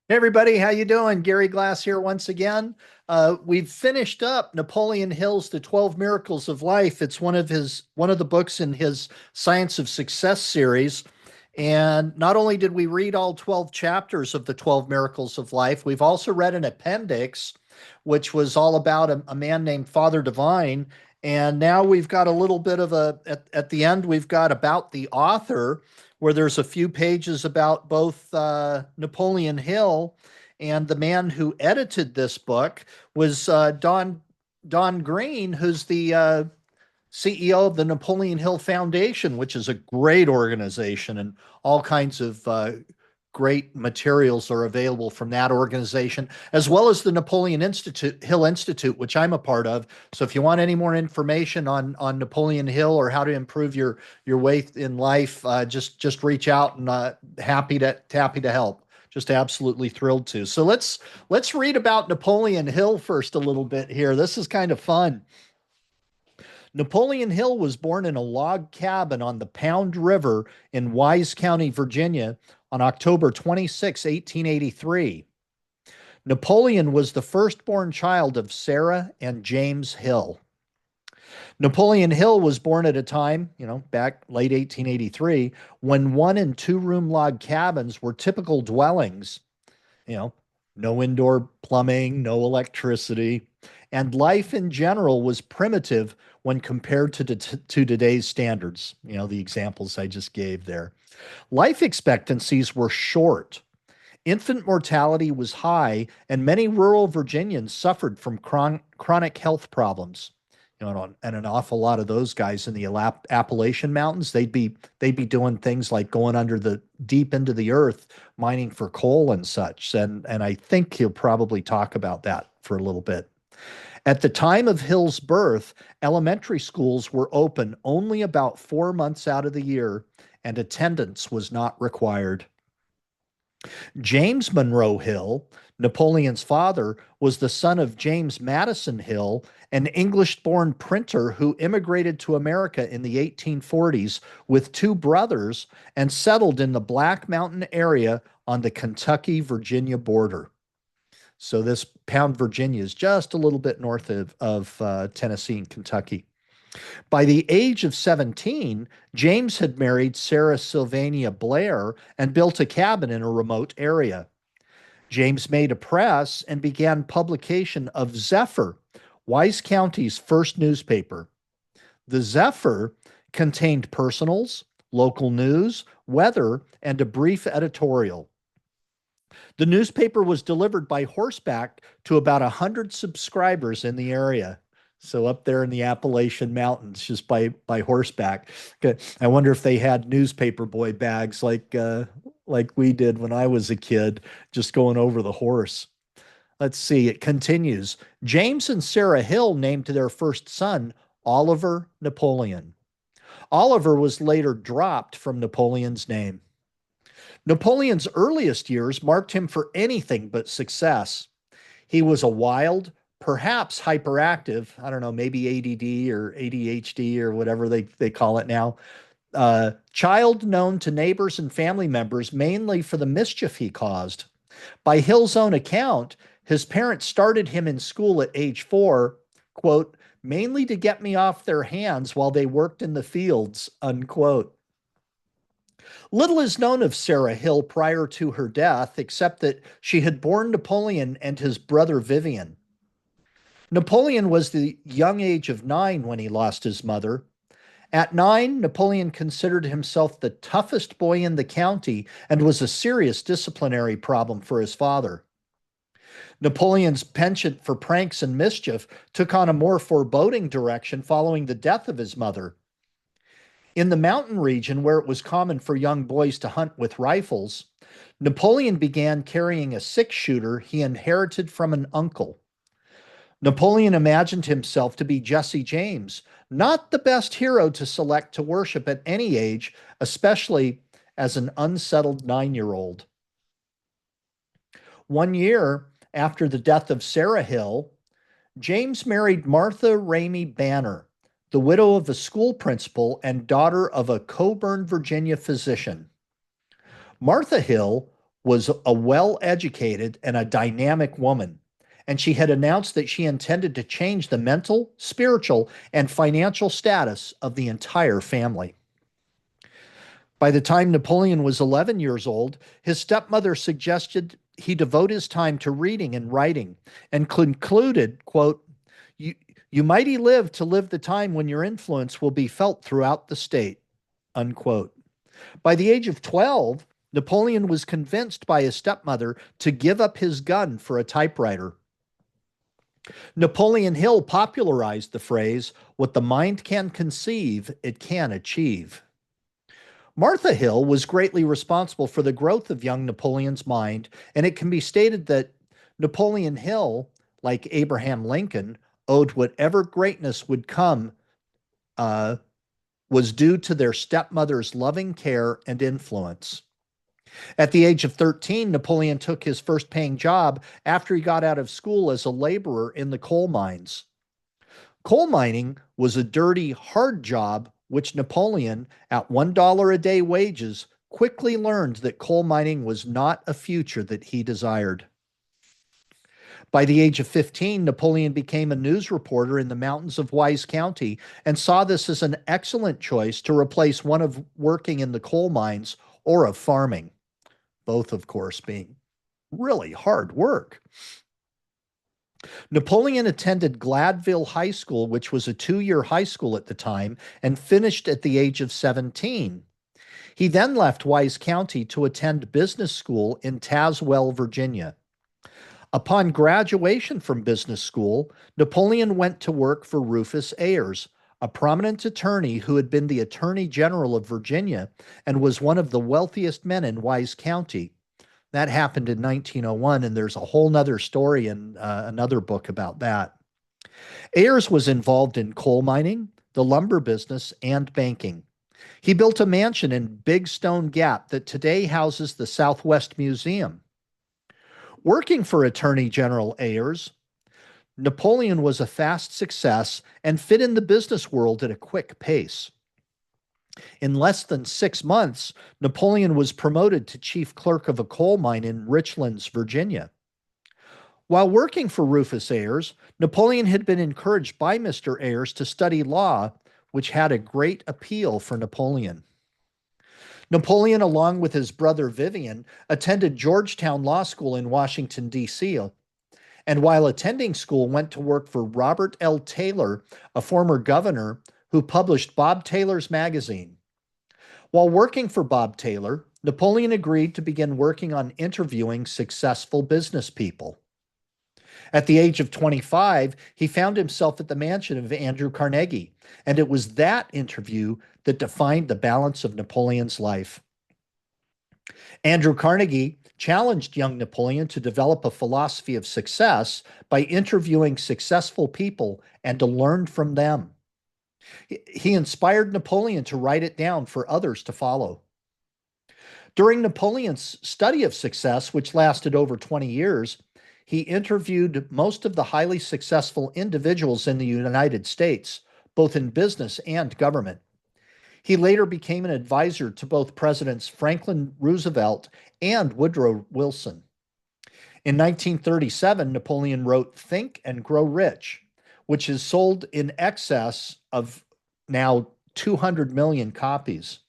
Hey everybody, how you doing? Gary Glass here once again. We've finished up Napoleon Hill's The 12 Miracles of Life. It's one of the books in his Science of Success series. And not only did we read all 12 chapters of the 12 Miracles of Life, we've also read an appendix, which was all about a man named Father Divine. And now we've got a little bit of at the end, we've got about the author, where there's a few pages about both Napoleon Hill and the man who edited this book was Don Green, who's the CEO of the Napoleon Hill Foundation, which is a great organization, and all kinds of great materials are available from that organization, as well as the Napoleon Institute, Hill Institute, which I'm a part of. So if you want any more information on Napoleon Hill or how to improve your way in life, just reach out, and happy to help. Just absolutely thrilled to. So let's read about Napoleon Hill first a little bit here. This is kind of fun. Napoleon Hill was born in a log cabin on the Pound River in Wise County, Virginia, on October 26, 1883. Napoleon was the firstborn child of Sarah and James Hill. Napoleon Hill was born at a time, back late 1883, when one and two room log cabins were typical dwellings, you know, no indoor plumbing, no electricity, and life in general was primitive when compared to today's standards. The examples I just gave there. Life expectancies were short. Infant mortality was high, and many rural Virginians suffered from chronic health problems. And an awful lot of those guys in the Appalachian Mountains, they'd be doing things like going under the deep into the earth, mining for coal and such. And I think he'll probably talk about that for a little bit. At the time of Hill's birth, elementary schools were open only about 4 months out of the year, and attendance was not required. James Monroe Hill, Napoleon's father, was the son of James Madison Hill, an English born printer who immigrated to America in the 1840s with two brothers and settled in the Black Mountain area on the Kentucky Virginia border. So, this Pound, Virginia is just a little bit north of Tennessee and Kentucky. By the age of 17, James had married Sarah Sylvania Blair and built a cabin in a remote area. James made a press and began publication of Zephyr, Wise County's first newspaper. The Zephyr contained personals, local news, weather, and a brief editorial. The newspaper was delivered by horseback to about 100 subscribers in the area. So up there in the Appalachian Mountains, just by horseback. I wonder if they had newspaper boy bags like we did when I was a kid, just going over the horse. Let's see, it continues. James and Sarah Hill named their first son Oliver Napoleon. Oliver was later dropped from Napoleon's name. Napoleon's earliest years marked him for anything but success. He was a wild, perhaps hyperactive, I don't know, maybe ADD or ADHD or whatever they call it now, child known to neighbors and family members mainly for the mischief he caused. By Hill's own account, his parents started him in school at age 4, quote, mainly to get me off their hands while they worked in the fields, unquote. Little is known of Sarah Hill prior to her death, except that she had borne Napoleon and his brother Vivian. Napoleon was the young age of 9 when he lost his mother. At 9, Napoleon considered himself the toughest boy in the county and was a serious disciplinary problem for his father. Napoleon's penchant for pranks and mischief took on a more foreboding direction following the death of his mother. In the mountain region, where it was common for young boys to hunt with rifles, Napoleon began carrying a six-shooter he inherited from an uncle. Napoleon imagined himself to be Jesse James, not the best hero to select to worship at any age, especially as an unsettled 9-year-old. One year after the death of Sarah Hill, James married Martha Ramey Banner, the widow of a school principal and daughter of a Coburn, Virginia physician. Martha Hill was a well-educated and a dynamic woman, and she had announced that she intended to change the mental, spiritual, and financial status of the entire family. By the time Napoleon was 11 years old, his stepmother suggested he devote his time to reading and writing, and concluded, quote, you, you mighty live to live the time when your influence will be felt throughout the state, unquote. By the age of 12, Napoleon was convinced by his stepmother to give up his gun for a typewriter. Napoleon Hill popularized the phrase, what the mind can conceive, it can achieve. Martha Hill was greatly responsible for the growth of young Napoleon's mind, and it can be stated that Napoleon Hill, like Abraham Lincoln, owed whatever greatness would come was due to their stepmother's loving care and influence. At the age of 13, Napoleon took his first paying job after he got out of school as a laborer in the coal mines. Coal mining was a dirty, hard job, which Napoleon, at $1 a day wages, quickly learned that coal mining was not a future that he desired. By the age of 15, Napoleon became a news reporter in the mountains of Wise County and saw this as an excellent choice to replace one of working in the coal mines or of farming, both, of course, being really hard work. Napoleon attended Gladville High School, which was a 2-year high school at the time, and finished at the age of 17. He then left Wise County to attend business school in Tazewell, Virginia. Upon graduation from business school, Napoleon went to work for Rufus Ayers, a prominent attorney who had been the Attorney General of Virginia and was one of the wealthiest men in Wise County. That happened in 1901, and there's a whole nother story in another book about that. Ayers was involved in coal mining, the lumber business, and banking. He built a mansion in Big Stone Gap that today houses the Southwest Museum. Working for Attorney General Ayers, Napoleon was a fast success and fit in the business world at a quick pace. In less than 6 months, Napoleon was promoted to chief clerk of a coal mine in Richlands, Virginia. While working for Rufus Ayers, Napoleon had been encouraged by Mr. Ayers to study law, which had a great appeal for Napoleon. Napoleon, along with his brother Vivian, attended Georgetown Law School in Washington, D.C., and while attending school went to work for Robert L. Taylor, a former governor, who published Bob Taylor's magazine. While working for Bob Taylor, Napoleon agreed to begin working on interviewing successful business people. At the age of 25, he found himself at the mansion of Andrew Carnegie, and it was that interview that defined the balance of Napoleon's life. Andrew Carnegie challenged young Napoleon to develop a philosophy of success by interviewing successful people and to learn from them. He inspired Napoleon to write it down for others to follow. During Napoleon's study of success, which lasted over 20 years, he interviewed most of the highly successful individuals in the United States, both in business and government. He later became an advisor to both Presidents Franklin Roosevelt and Woodrow Wilson. In 1937, Napoleon wrote Think and Grow Rich, which is sold in excess of now 200 million copies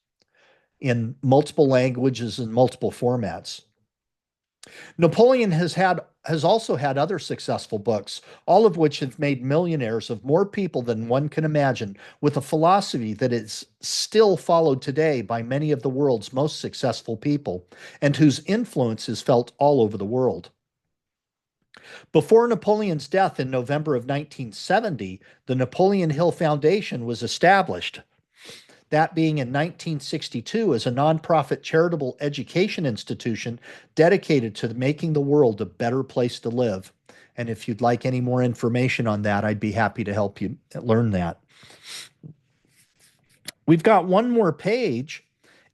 in multiple languages and multiple formats. Napoleon has also had other successful books, all of which have made millionaires of more people than one can imagine, with a philosophy that is still followed today by many of the world's most successful people, and whose influence is felt all over the world. Before Napoleon's death in November of 1970, the Napoleon Hill Foundation was established, that being in 1962 as a nonprofit charitable education institution dedicated to making the world a better place to live. And if you'd like any more information on that, I'd be happy to help you learn that. We've got one more page,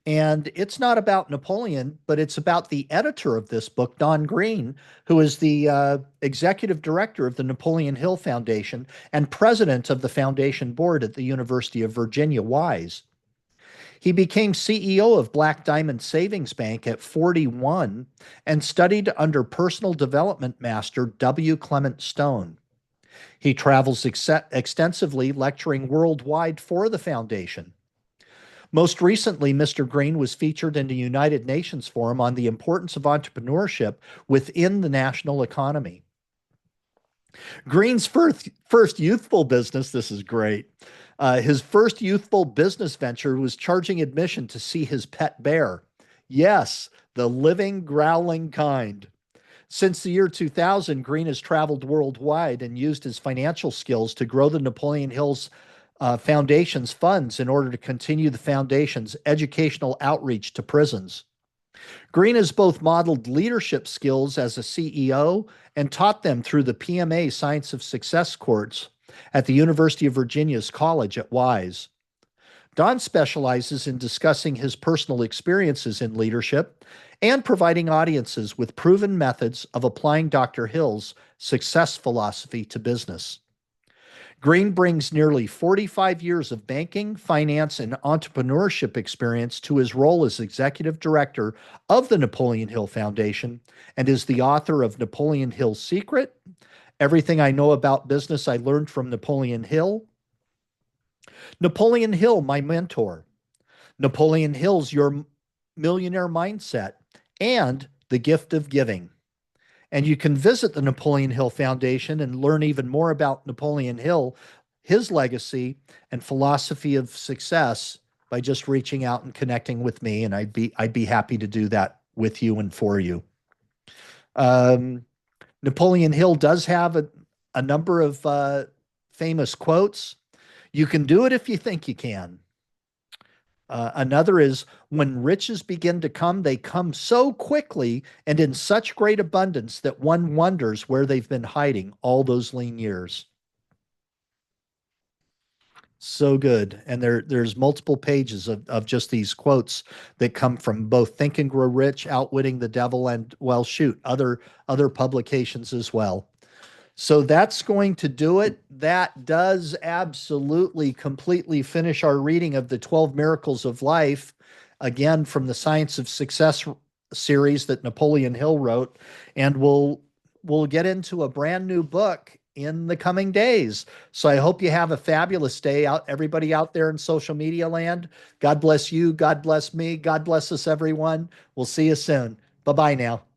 and it's not about Napoleon, but it's about the editor of this book, Don Green, who is the executive director of the Napoleon Hill Foundation and president of the foundation board at the University of Virginia Wise. He became CEO of Black Diamond Savings Bank at 41 and studied under personal development master W. Clement Stone. He travels extensively, lecturing worldwide for the foundation. Most recently, Mr. Green was featured in the United Nations Forum on the importance of entrepreneurship within the national economy. Green's first youthful business, this is great. His first youthful business venture was charging admission to see his pet bear. Yes, the living, growling kind. Since the year 2000, Green has traveled worldwide and used his financial skills to grow the Napoleon Hills Foundation's funds in order to continue the foundation's educational outreach to prisons. Green has both modeled leadership skills as a CEO and taught them through the PMA Science of Success course at the University of Virginia's College at Wise. Don specializes in discussing his personal experiences in leadership and providing audiences with proven methods of applying Dr. Hill's success philosophy to business. Green brings nearly 45 years of banking, finance, and entrepreneurship experience to his role as executive director of the Napoleon Hill Foundation and is the author of Napoleon Hill's Secret, Everything I Know About Business I Learned from Napoleon Hill, Napoleon Hill, My Mentor, Napoleon Hill's Your Millionaire Mindset, and The Gift of Giving. And you can visit the Napoleon Hill Foundation and learn even more about Napoleon Hill, his legacy, and philosophy of success by just reaching out and connecting with me. And I'd be happy to do that with you and for you. Napoleon Hill does have a number of famous quotes. You can do it if you think you can. Another is, when riches begin to come, they come so quickly and in such great abundance that one wonders where they've been hiding all those lean years. So good. And there's multiple pages of just these quotes that come from both Think and Grow Rich, Outwitting the Devil, and, well, shoot, other publications as well. So that's going to do it. That does absolutely completely finish our reading of the 12 Miracles of Life, again from the Science of Success series that Napoleon Hill wrote. And we'll get into a brand new book in the coming days. So I hope you have a fabulous day out, everybody out there in social media land. God bless you. God bless me. God bless us, everyone. We'll see you soon. Bye-bye now.